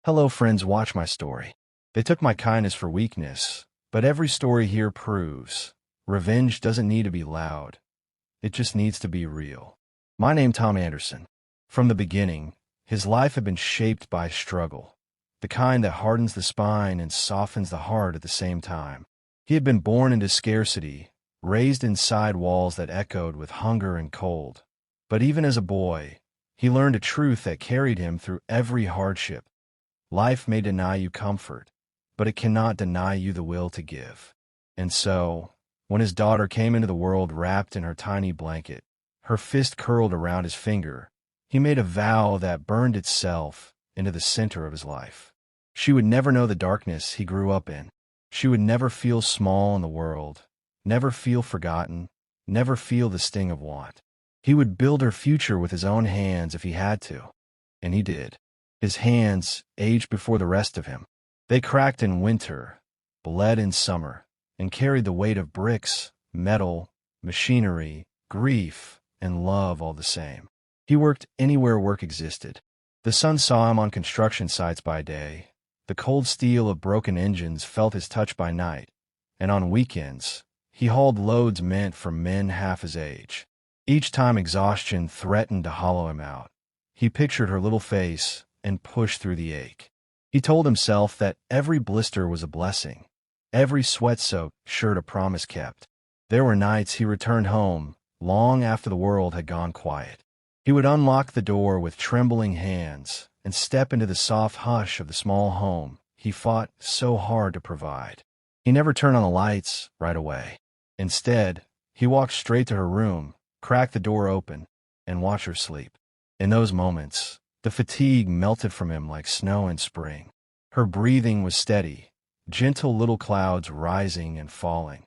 Hello friends, watch my story. They took my kindness for weakness, but every story here proves revenge doesn't need to be loud. It just needs to be real. My name Tom Anderson. From the beginning, his life had been shaped by struggle, the kind that hardens the spine and softens the heart at the same time. He had been born into scarcity, raised inside walls that echoed with hunger and cold. But even as a boy, he learned a truth that carried him through every hardship. Life may deny you comfort, but it cannot deny you the will to give. And so, when his daughter came into the world wrapped in her tiny blanket, her fist curled around his finger, he made a vow that burned itself into the center of his life. She would never know the darkness he grew up in. She would never feel small in the world, never feel forgotten, never feel the sting of want. He would build her future with his own hands if he had to. And he did. His hands, aged before the rest of him. They cracked in winter, bled in summer, and carried the weight of bricks, metal, machinery, grief, and love all the same. He worked anywhere work existed. The sun saw him on construction sites by day. The cold steel of broken engines felt his touch by night. And on weekends, he hauled loads meant for men half his age. Each time exhaustion threatened to hollow him out, he pictured her little face and pushed through the ache. He told himself that every blister was a blessing, every sweat-soaked shirt a promise kept. There were nights he returned home, long after the world had gone quiet. He would unlock the door with trembling hands and step into the soft hush of the small home he fought so hard to provide. He never turned on the lights right away. Instead, he walked straight to her room, cracked the door open, and watched her sleep. In those moments, the fatigue melted from him like snow in spring. Her breathing was steady, gentle little clouds rising and falling.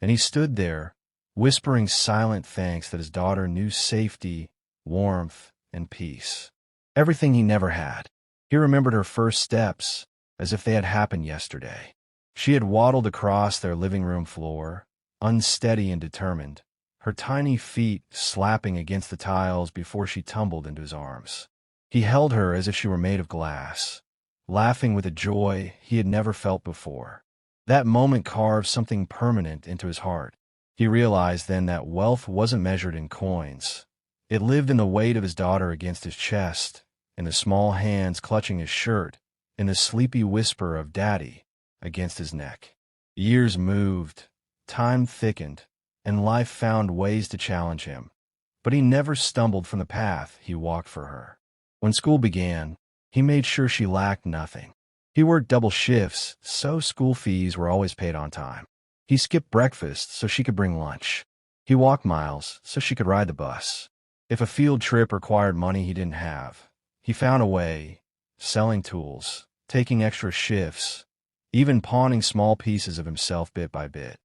And he stood there, whispering silent thanks that his daughter knew safety, warmth, and peace. Everything he never had. He remembered her first steps as if they had happened yesterday. She had waddled across their living room floor, unsteady and determined, her tiny feet slapping against the tiles before she tumbled into his arms. He held her as if she were made of glass, laughing with a joy he had never felt before. That moment carved something permanent into his heart. He realized then that wealth wasn't measured in coins. It lived in the weight of his daughter against his chest, in the small hands clutching his shirt, in the sleepy whisper of "Daddy" against his neck. Years moved, time thickened, and life found ways to challenge him. But he never stumbled from the path he walked for her. When school began, he made sure she lacked nothing. He worked double shifts, so school fees were always paid on time. He skipped breakfast so she could bring lunch. He walked miles so she could ride the bus. If a field trip required money he didn't have, he found a way, selling tools, taking extra shifts, even pawning small pieces of himself bit by bit.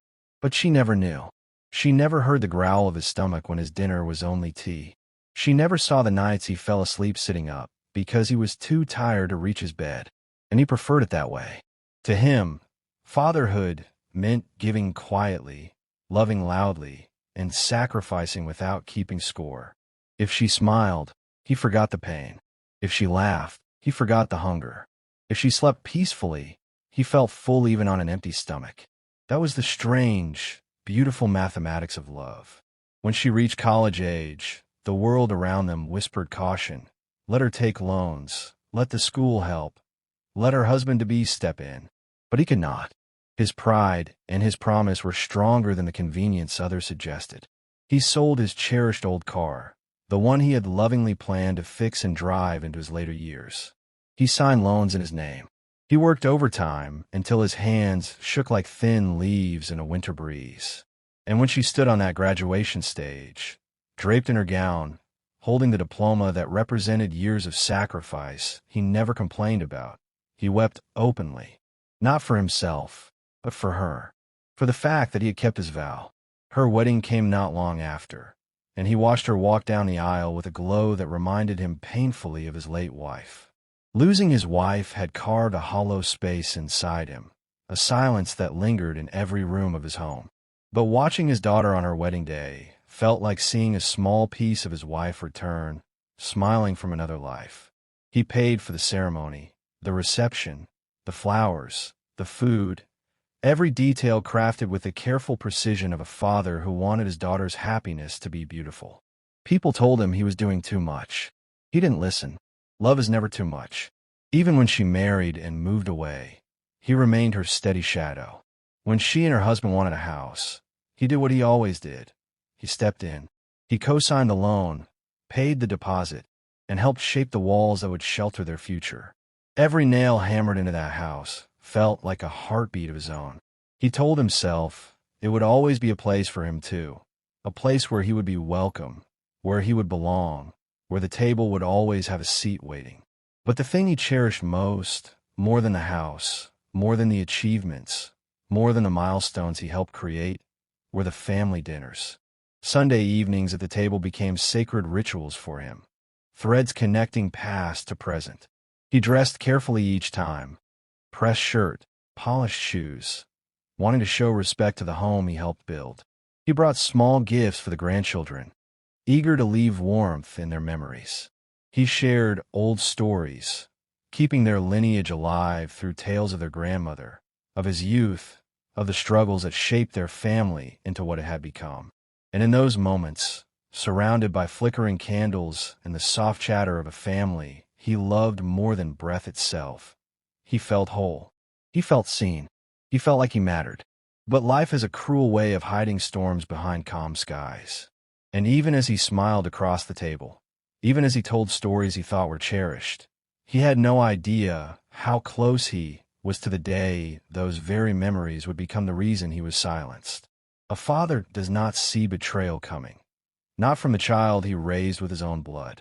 But she never knew. She never heard the growl of his stomach when his dinner was only tea. She never saw the nights he fell asleep sitting up because he was too tired to reach his bed, and he preferred it that way. To him, fatherhood meant giving quietly, loving loudly, and sacrificing without keeping score. If she smiled, he forgot the pain. If she laughed, he forgot the hunger. If she slept peacefully, he felt full even on an empty stomach. That was the strange, beautiful mathematics of love. When she reached college age, the world around them whispered caution. Let her take loans. Let the school help. Let her husband-to-be step in. But he could not. His pride and his promise were stronger than the convenience others suggested. He sold his cherished old car, the one he had lovingly planned to fix and drive into his later years. He signed loans in his name. He worked overtime until his hands shook like thin leaves in a winter breeze. And when she stood on that graduation stage, draped in her gown, holding the diploma that represented years of sacrifice he never complained about, he wept openly, not for himself, but for her, for the fact that he had kept his vow. Her wedding came not long after, and he watched her walk down the aisle with a glow that reminded him painfully of his late wife. Losing his wife had carved a hollow space inside him, a silence that lingered in every room of his home. But watching his daughter on her wedding day felt like seeing a small piece of his wife return, smiling from another life. He paid for the ceremony, The reception, the flowers, the food, every detail crafted with the careful precision of a father who wanted his daughter's happiness to be beautiful. People told him he was doing too much. He didn't listen. Love is never too much. Even when she married and moved away, he remained her steady shadow. When she and her husband wanted a house, he did what he always did. He stepped in. He co-signed the loan, paid the deposit, and helped shape the walls that would shelter their future. Every nail hammered into that house felt like a heartbeat of his own. He told himself it would always be a place for him too, a place where he would be welcome, where he would belong, where the table would always have a seat waiting. But the thing he cherished most, more than the house, more than the achievements, more than the milestones he helped create, were the family dinners. Sunday evenings at the table became sacred rituals for him, threads connecting past to present. He dressed carefully each time, pressed shirt, polished shoes, wanting to show respect to the home he helped build. He brought small gifts for the grandchildren, eager to leave warmth in their memories. He shared old stories, keeping their lineage alive through tales of their grandmother, of his youth, of the struggles that shaped their family into what it had become. And in those moments, surrounded by flickering candles and the soft chatter of a family he loved more than breath itself, he felt whole. He felt seen. He felt like he mattered. But life has a cruel way of hiding storms behind calm skies. And even as he smiled across the table, even as he told stories he thought were cherished, he had no idea how close he was to the day those very memories would become the reason he was silenced. A father does not see betrayal coming, not from the child he raised with his own blood.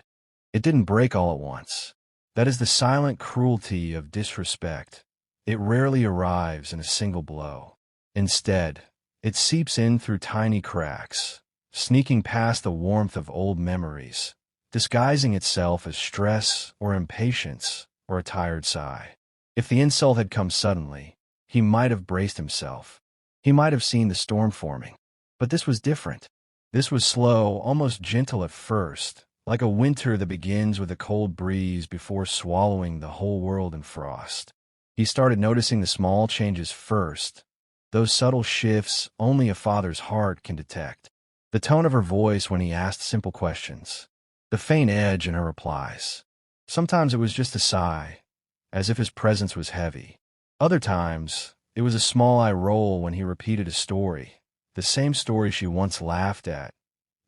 It didn't break all at once. That is the silent cruelty of disrespect. It rarely arrives in a single blow. Instead, it seeps in through tiny cracks, sneaking past the warmth of old memories, disguising itself as stress or impatience or a tired sigh. If the insult had come suddenly, he might have braced himself. He might have seen the storm forming. But this was different. This was slow, almost gentle at first, like a winter that begins with a cold breeze before swallowing the whole world in frost. He started noticing the small changes first, those subtle shifts only a father's heart can detect. The tone of her voice when he asked simple questions, the faint edge in her replies. Sometimes it was just a sigh, as if his presence was heavy. Other times, it was a small eye roll when he repeated a story, the same story she once laughed at,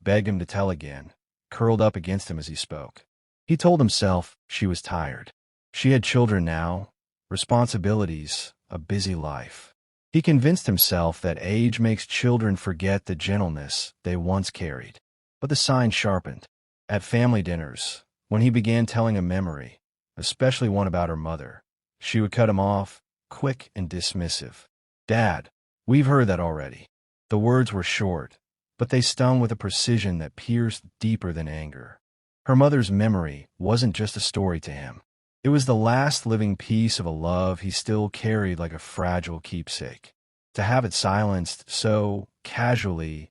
begged him to tell again, curled up against him as he spoke. He told himself she was tired. She had children now, responsibilities, a busy life. He convinced himself that age makes children forget the gentleness they once carried. But the sign sharpened. At family dinners, when he began telling a memory, especially one about her mother, she would cut him off, quick and dismissive. "Dad, we've heard that already." The words were short, but they stung with a precision that pierced deeper than anger. Her mother's memory wasn't just a story to him. It was the last living piece of a love he still carried like a fragile keepsake. To have it silenced so casually,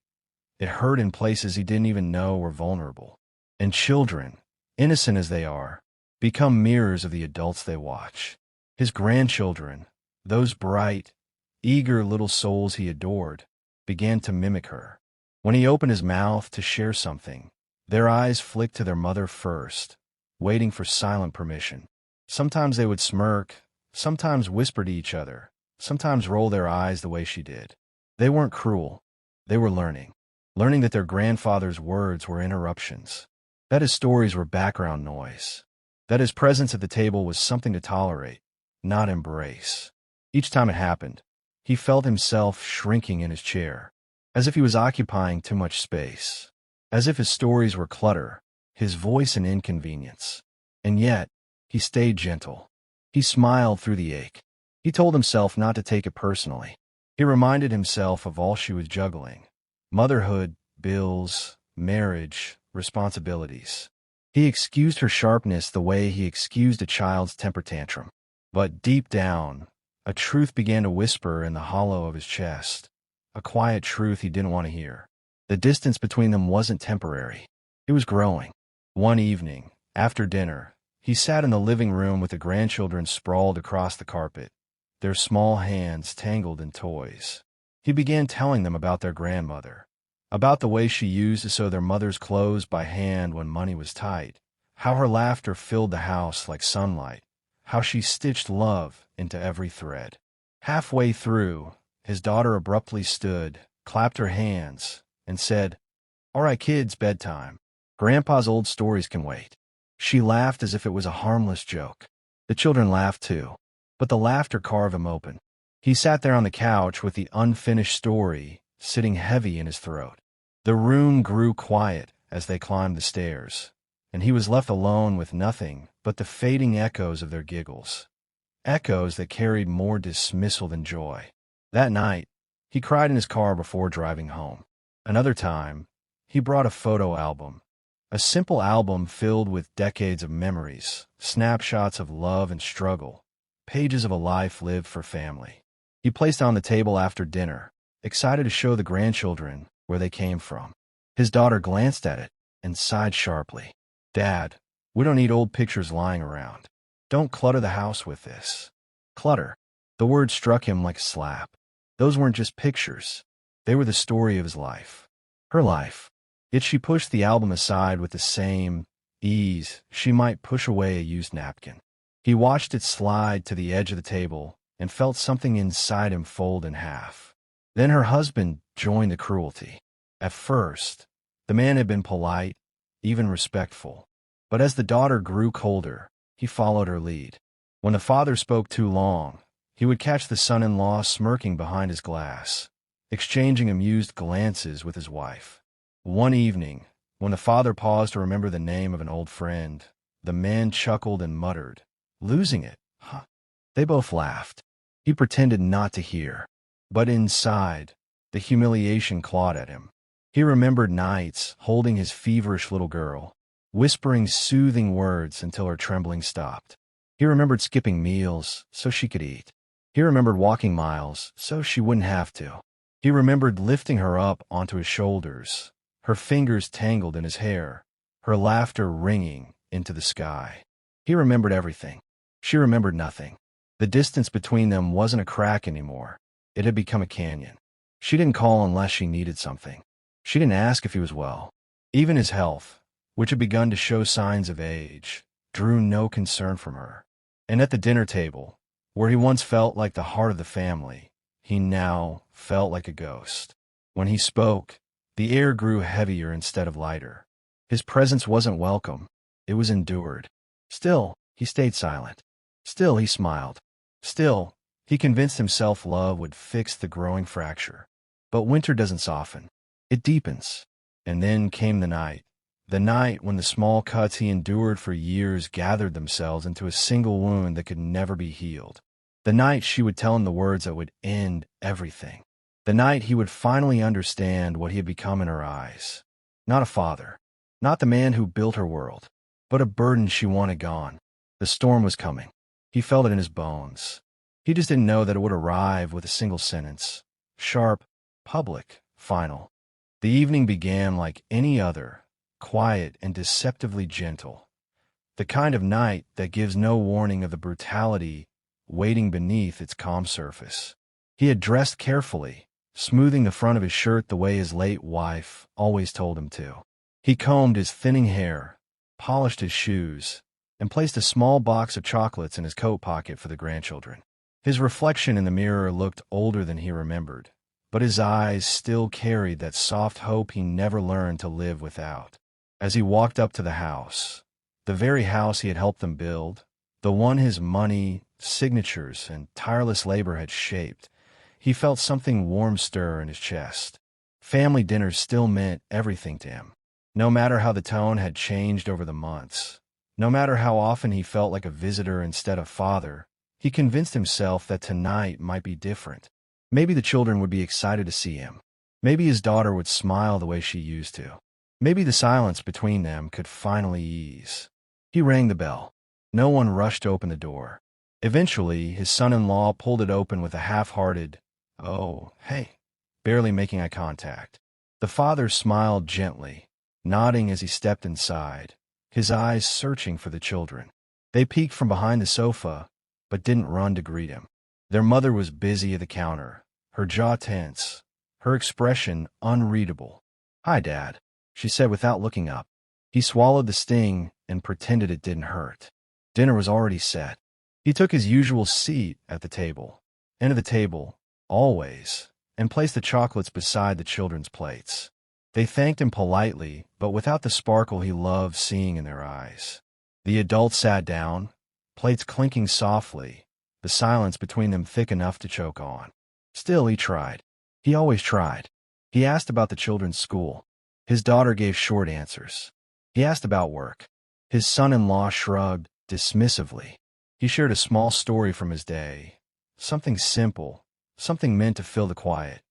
it hurt in places he didn't even know were vulnerable. And children, innocent as they are, become mirrors of the adults they watch. His grandchildren, those bright, eager little souls he adored, began to mimic her. When he opened his mouth to share something, their eyes flicked to their mother first, waiting for silent permission. Sometimes they would smirk, sometimes whisper to each other, sometimes roll their eyes the way she did. They weren't cruel. They were learning that their grandfather's words were interruptions, that his stories were background noise, that his presence at the table was something to tolerate, not embrace. Each time it happened, he felt himself shrinking in his chair, as if he was occupying too much space, as if his stories were clutter, his voice an inconvenience. And yet, he stayed gentle. He smiled through the ache. He told himself not to take it personally. He reminded himself of all she was juggling: motherhood, bills, marriage, responsibilities. He excused her sharpness the way he excused a child's temper tantrum. But deep down, a truth began to whisper in the hollow of his chest, a quiet truth he didn't want to hear. The distance between them wasn't temporary. It was growing. One evening, after dinner, He sat in the living room with the grandchildren sprawled across the carpet, their small hands tangled in toys. He began telling them about their grandmother, about the way she used to sew their mother's clothes by hand when money was tight, how her laughter filled the house like sunlight, how she stitched love into every thread. Halfway through, his daughter abruptly stood, clapped her hands, and said, "All right, kids, bedtime. Grandpa's old stories can wait." She laughed as if it was a harmless joke. The children laughed too, but the laughter carved him open. He sat there on the couch with the unfinished story sitting heavy in his throat. The room grew quiet as they climbed the stairs, and he was left alone with nothing but the fading echoes of their giggles, echoes that carried more dismissal than joy. That night, he cried in his car before driving home. Another time, he brought a photo album, a simple album filled with decades of memories, snapshots of love and struggle, pages of a life lived for family. He placed it on the table after dinner, excited to show the grandchildren where they came from. His daughter glanced at it and sighed sharply. "Dad, we don't need old pictures lying around. Don't clutter the house with this." Clutter. The word struck him like a slap. Those weren't just pictures. They were the story of his life. Her life. Yet she pushed the album aside with the same ease she might push away a used napkin. He watched it slide to the edge of the table and felt something inside him fold in half. Then her husband joined the cruelty. At first, the man had been polite, even respectful. But as the daughter grew colder, he followed her lead. When the father spoke too long, he would catch the son-in-law smirking behind his glass, exchanging amused glances with his wife. One evening, when the father paused to remember the name of an old friend, the man chuckled and muttered, "Losing it, huh?" They both laughed. He pretended not to hear, but inside, the humiliation clawed at him. He remembered nights holding his feverish little girl, whispering soothing words until her trembling stopped. He remembered skipping meals so she could eat. He remembered walking miles so she wouldn't have to. He remembered lifting her up onto his shoulders, her fingers tangled in his hair, her laughter ringing into the sky. He remembered everything. She remembered nothing. The distance between them wasn't a crack anymore. It had become a canyon. She didn't call unless she needed something. She didn't ask if he was well. Even his health, which had begun to show signs of age, drew no concern from her. And at the dinner table, where he once felt like the heart of the family, he now felt like a ghost. When he spoke, the air grew heavier instead of lighter. His presence wasn't welcome. It was endured. Still, he stayed silent. Still, he smiled. Still, he convinced himself love would fix the growing fracture. But winter doesn't soften. It deepens. And then came the night when the small cuts he endured for years gathered themselves into a single wound that could never be healed. The night she would tell him the words that would end everything. The night he would finally understand what he had become in her eyes. Not a father. Not the man who built her world. But a burden she wanted gone. The storm was coming. He felt it in his bones. He just didn't know that it would arrive with a single sentence. Sharp, public, final. The evening began like any other, quiet and deceptively gentle. The kind of night that gives no warning of the brutality waiting beneath its calm surface. He had dressed carefully, smoothing the front of his shirt the way his late wife always told him to. He combed his thinning hair, polished his shoes, and placed a small box of chocolates in his coat pocket for the grandchildren. His reflection in the mirror looked older than he remembered, but his eyes still carried that soft hope he never learned to live without. As he walked up to the house, the very house he had helped them build, the one his money, signatures, and tireless labor had shaped, he felt something warm stir in his chest. Family dinners still meant everything to him. No matter how the tone had changed over the months, no matter how often he felt like a visitor instead of father, he convinced himself that tonight might be different. Maybe the children would be excited to see him. Maybe his daughter would smile the way she used to. Maybe the silence between them could finally ease. He rang the bell. No one rushed to open the door. Eventually, his son-in-law pulled it open with a half-hearted, "Oh, hey," barely making eye contact. The father smiled gently, nodding as he stepped inside, his eyes searching for the children. They peeked from behind the sofa, but didn't run to greet him. Their mother was busy at the counter, her jaw tense, her expression unreadable. "Hi, Dad," she said without looking up. He swallowed the sting and pretended it didn't hurt. Dinner was already set. He took his usual seat at the table, end of the table, always, and placed the chocolates beside the children's plates. They thanked him politely, but without the sparkle he loved seeing in their eyes. The adults sat down, plates clinking softly, the silence between them thick enough to choke on. Still, he tried. He always tried. He asked about the children's school. His daughter gave short answers. He asked about work. His son-in-law shrugged dismissively. He shared a small story from his day, something simple, something meant to fill the quiet.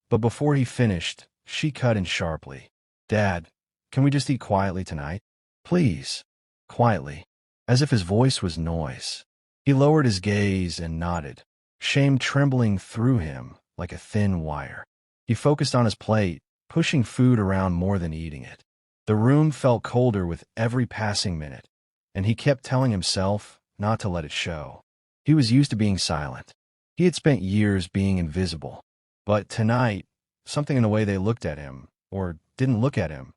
But before he finished, she cut in sharply. "Dad, can we just eat quietly tonight? Please." Quietly, as if his voice was noise. He lowered his gaze and nodded, shame trembling through him like a thin wire. He focused on his plate, pushing food around more than eating it. The room felt colder with every passing minute, and he kept telling himself not to let it show. He was used to being silent. He had spent years being invisible. But tonight, something in the way they looked at him, or didn't look at him,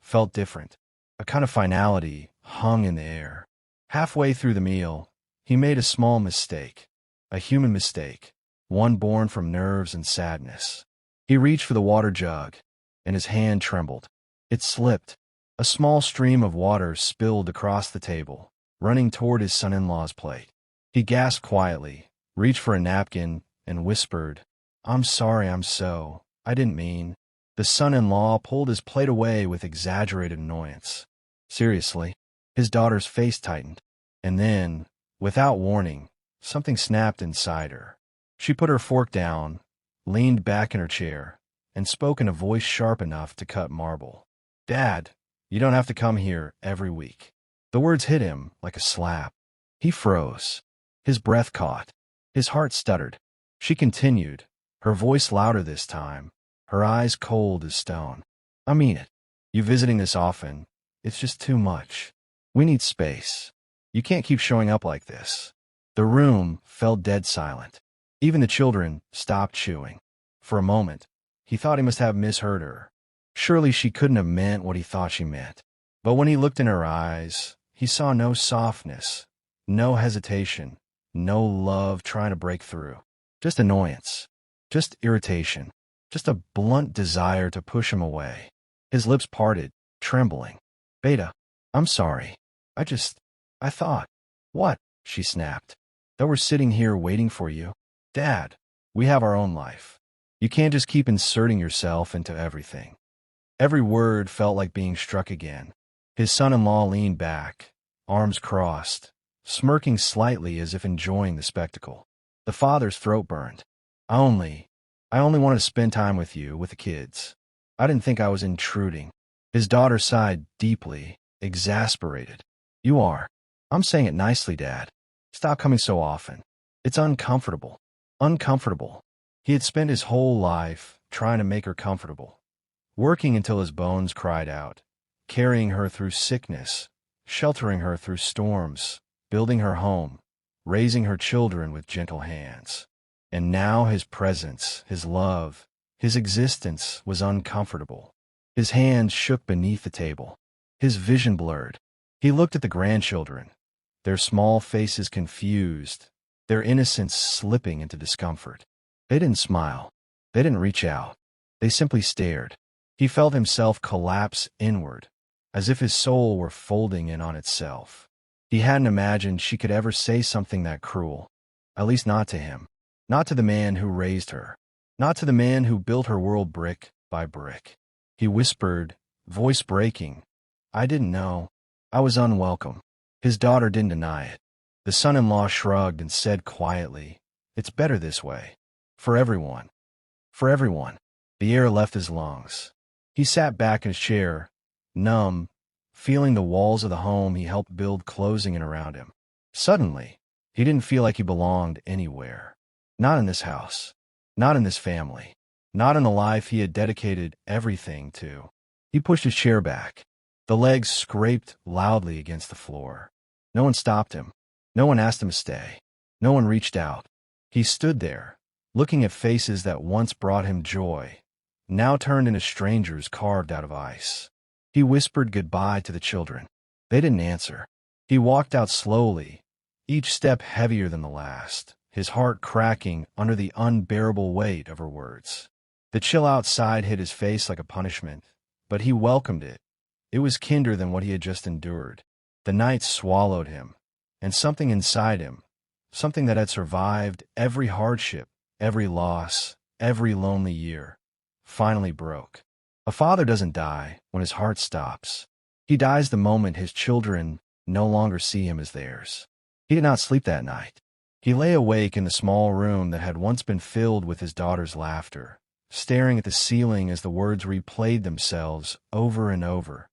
felt different. A kind of finality hung in the air. Halfway through the meal, he made a small mistake, a human mistake, one born from nerves and sadness. He reached for the water jug, and his hand trembled. It slipped. A small stream of water spilled across the table, running toward his son-in-law's plate. He gasped quietly, reached for a napkin, and whispered, "I'm sorry, I didn't mean." The son-in-law pulled his plate away with exaggerated annoyance. Seriously, his daughter's face tightened. And then, without warning, something snapped inside her. She put her fork down, leaned back in her chair, and spoke in a voice sharp enough to cut marble. "Dad, you don't have to come here every week." The words hit him like a slap. He froze. His breath caught. His heart stuttered. She continued, her voice louder this time, her eyes cold as stone. "I mean it. You visiting this often, it's just too much. We need space. You can't keep showing up like this." The room fell dead silent. Even the children stopped chewing. For a moment, he thought he must have misheard her. Surely she couldn't have meant what he thought she meant. But when he looked in her eyes, he saw no softness, no hesitation, no love trying to break through. Just annoyance, just irritation, just a blunt desire to push him away. His lips parted, trembling. "Beta, I'm sorry. I thought." "What?" she snapped. "That we're sitting here waiting for you. Dad, we have our own life. You can't just keep inserting yourself into everything." Every word felt like being struck again. His son-in-law leaned back, arms crossed, smirking slightly as if enjoying the spectacle. The father's throat burned. I only wanted to spend time with you, with the kids. I didn't think I was intruding." His daughter sighed deeply, exasperated. "You are. I'm saying it nicely, Dad. Stop coming so often. It's uncomfortable." Uncomfortable. He had spent his whole life trying to make her comfortable, working until his bones cried out, carrying her through sickness, sheltering her through storms, building her home, raising her children with gentle hands. And now his presence, his love, his existence was uncomfortable. His hands shook beneath the table. His vision blurred. He looked at the grandchildren, their small faces confused, their innocence slipping into discomfort. They didn't smile. They didn't reach out. They simply stared. He felt himself collapse inward, as if his soul were folding in on itself. He hadn't imagined she could ever say something that cruel, at least not to him, not to the man who raised her, not to the man who built her world brick by brick. He whispered, voice breaking, "I didn't know. I was unwelcome." His daughter didn't deny it. The son-in-law shrugged and said quietly, "It's better this way. For everyone. For everyone." The air left his lungs. He sat back in his chair, numb, feeling the walls of the home he helped build closing in around him. Suddenly, he didn't feel like he belonged anywhere. Not in this house. Not in this family. Not in the life he had dedicated everything to. He pushed his chair back. The legs scraped loudly against the floor. No one stopped him. No one asked him to stay. No one reached out. He stood there, looking at faces that once brought him joy, now turned into strangers carved out of ice. He whispered goodbye to the children. They didn't answer. He walked out slowly, each step heavier than the last, his heart cracking under the unbearable weight of her words. The chill outside hit his face like a punishment, but he welcomed it. It was kinder than what he had just endured. The night swallowed him, and something inside him, something that had survived every hardship, every loss, every lonely year, finally broke. A father doesn't die when his heart stops. He dies the moment his children no longer see him as theirs. He did not sleep that night. He lay awake in the small room that had once been filled with his daughter's laughter, staring at the ceiling as the words replayed themselves over and over,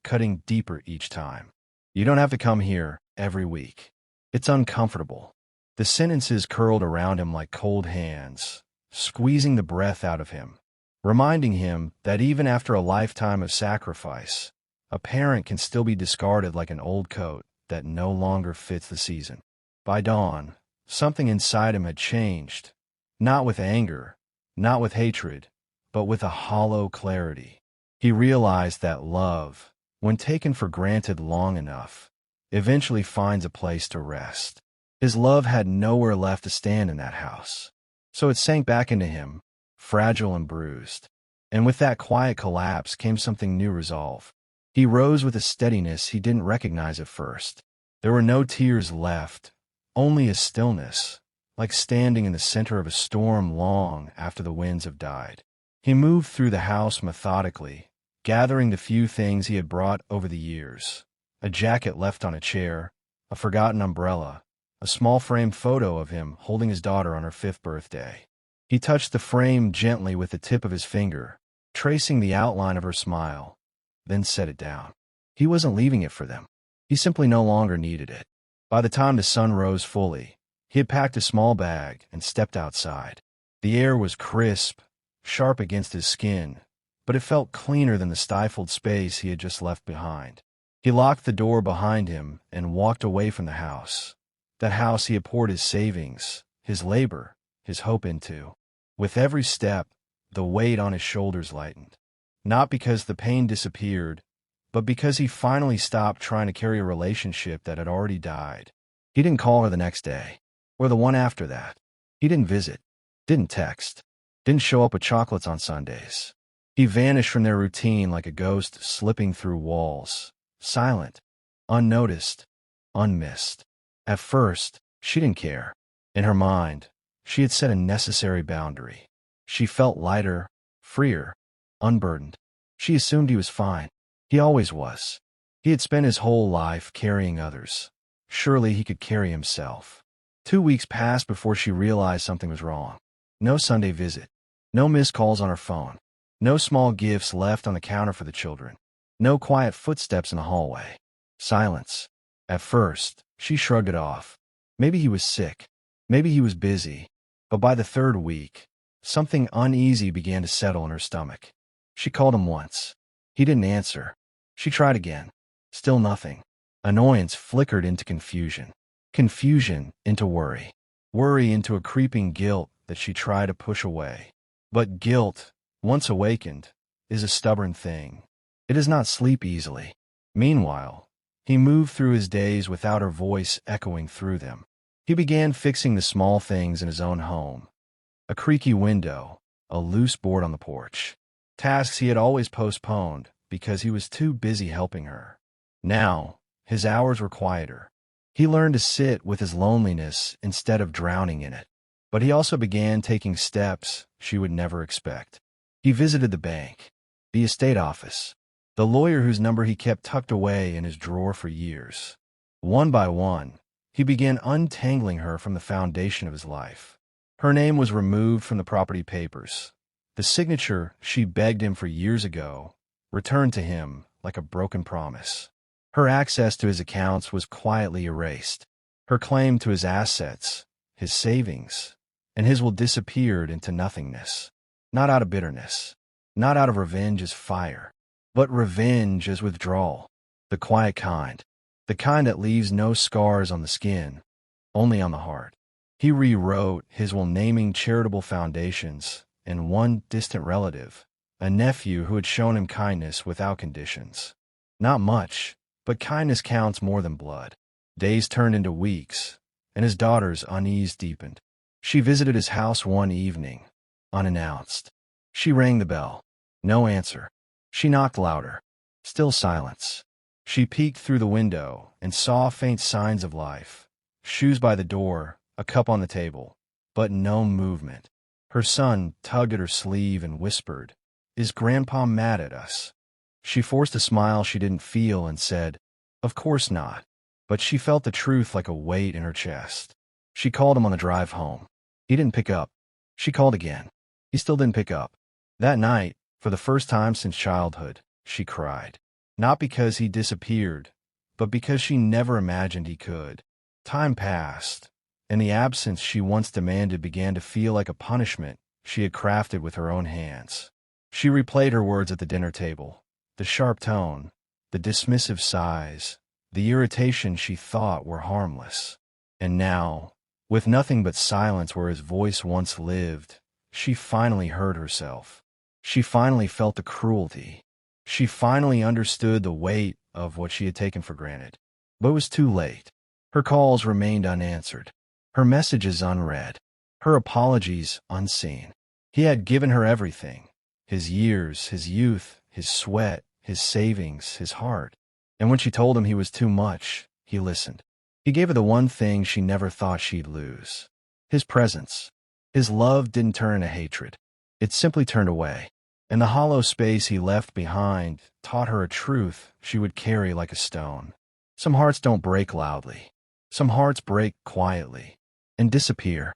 cutting deeper each time. You don't have to come here every week. It's uncomfortable. The sentences curled around him like cold hands, squeezing the breath out of him, reminding him that even after a lifetime of sacrifice, a parent can still be discarded like an old coat that no longer fits the season. By dawn, something inside him had changed, not with anger, not with hatred, but with a hollow clarity. He realized that love, when taken for granted long enough, eventually finds a place to rest. His love had nowhere left to stand in that house, so it sank back into him, fragile and bruised. And with that quiet collapse came something new: resolve. He rose with a steadiness he didn't recognize at first. There were no tears left, only a stillness, like standing in the center of a storm long after the winds have died. He moved through the house methodically, gathering the few things he had brought over the years: a jacket left on a chair, a forgotten umbrella, a small framed photo of him holding his daughter on her 5th birthday. He touched the frame gently with the tip of his finger, tracing the outline of her smile, then set it down. He wasn't leaving it for them. He simply no longer needed it. By the time the sun rose fully, he had packed a small bag and stepped outside. The air was crisp, sharp against his skin, but it felt cleaner than the stifled space he had just left behind. He locked the door behind him and walked away from the house, that house he had poured his savings, his labor, his hope into. With every step, the weight on his shoulders lightened. Not because the pain disappeared, but because he finally stopped trying to carry a relationship that had already died. He didn't call her the next day, or the one after that. He didn't visit, didn't text, didn't show up with chocolates on Sundays. He vanished from their routine like a ghost slipping through walls, silent, unnoticed, unmissed. At first, she didn't care. In her mind, she had set a necessary boundary. She felt lighter, freer, unburdened. She assumed he was fine. He always was. He had spent his whole life carrying others. Surely he could carry himself. 2 weeks passed before she realized something was wrong. No Sunday visit. No missed calls on her phone. No small gifts left on the counter for the children. No quiet footsteps in the hallway. Silence. At first, she shrugged it off. Maybe he was sick. Maybe he was busy. But by the 3rd week, something uneasy began to settle in her stomach. She called him once. He didn't answer. She tried again. Still nothing. Annoyance flickered into confusion. Confusion into worry. Worry into a creeping guilt that she tried to push away. But guilt, once awakened, is a stubborn thing. It does not sleep easily. Meanwhile, he moved through his days without her voice echoing through them. He began fixing the small things in his own home. A creaky window, a loose board on the porch. Tasks he had always postponed because he was too busy helping her. Now, his hours were quieter. He learned to sit with his loneliness instead of drowning in it. But he also began taking steps she would never expect. He visited the bank, the estate office, the lawyer whose number he kept tucked away in his drawer for years. One by one, he began untangling her from the foundation of his life. Her name was removed from the property papers. The signature she begged him for years ago returned to him like a broken promise. Her access to his accounts was quietly erased. Her claim to his assets, his savings, and his will disappeared into nothingness. Not out of bitterness, not out of revenge as fire, but revenge as withdrawal, the quiet kind, the kind that leaves no scars on the skin, only on the heart. He rewrote his will, naming charitable foundations, and one distant relative, a nephew who had shown him kindness without conditions. Not much, but kindness counts more than blood. Days turned into weeks, and his daughter's unease deepened. She visited his house one evening, unannounced. She rang the bell. No answer. She knocked louder. Still silence. She peeked through the window and saw faint signs of life. Shoes by the door, a cup on the table, but no movement. Her son tugged at her sleeve and whispered, "Is Grandpa mad at us?" She forced a smile she didn't feel and said, "Of course not." But she felt the truth like a weight in her chest. She called him on the drive home. He didn't pick up. She called again. He still didn't pick up. That night, for the first time since childhood, she cried. Not because he disappeared, but because she never imagined he could. Time passed, and the absence she once demanded began to feel like a punishment she had crafted with her own hands. She replayed her words at the dinner table, the sharp tone, the dismissive sighs, the irritation she thought were harmless. And now, with nothing but silence where his voice once lived, she finally heard herself. She finally felt the cruelty. She finally understood the weight of what she had taken for granted. But it was too late. Her calls remained unanswered, her messages unread, her apologies unseen. He had given her everything: his years, his youth, his sweat, his savings, his heart. And when she told him he was too much, he listened. He gave her the one thing she never thought she'd lose: his presence. His love didn't turn into hatred. It simply turned away. And the hollow space he left behind taught her a truth she would carry like a stone. Some hearts don't break loudly. Some hearts break quietly and disappear.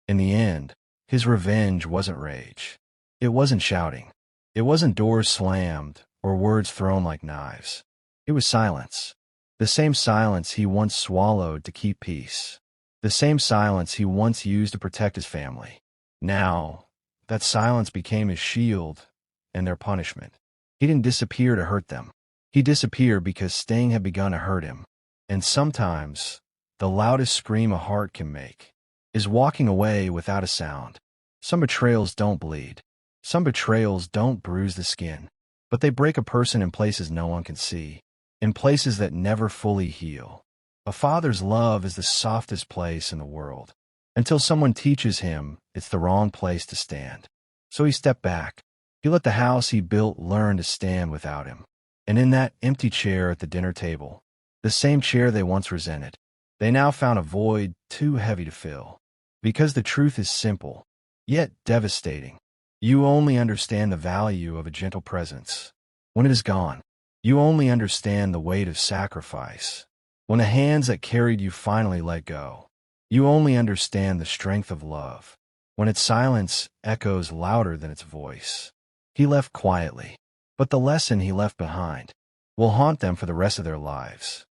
In the end, his revenge wasn't rage. It wasn't shouting. It wasn't doors slammed or words thrown like knives. It was silence. The same silence he once swallowed to keep peace. The same silence he once used to protect his family. Now, that silence became his shield and their punishment. He didn't disappear to hurt them. He disappeared because staying had begun to hurt him. And sometimes, the loudest scream a heart can make is walking away without a sound. Some betrayals don't bleed. Some betrayals don't bruise the skin. But they break a person in places no one can see, in places that never fully heal. A father's love is the softest place in the world, until someone teaches him it's the wrong place to stand. So he stepped back. He let the house he built learn to stand without him. And in that empty chair at the dinner table, the same chair they once resented, they now found a void too heavy to fill. Because the truth is simple, yet devastating. You only understand the value of a gentle presence when it is gone. You only understand the weight of sacrifice when the hands that carried you finally let go. You only understand the strength of love when its silence echoes louder than its voice. He left quietly, but the lesson he left behind will haunt them for the rest of their lives.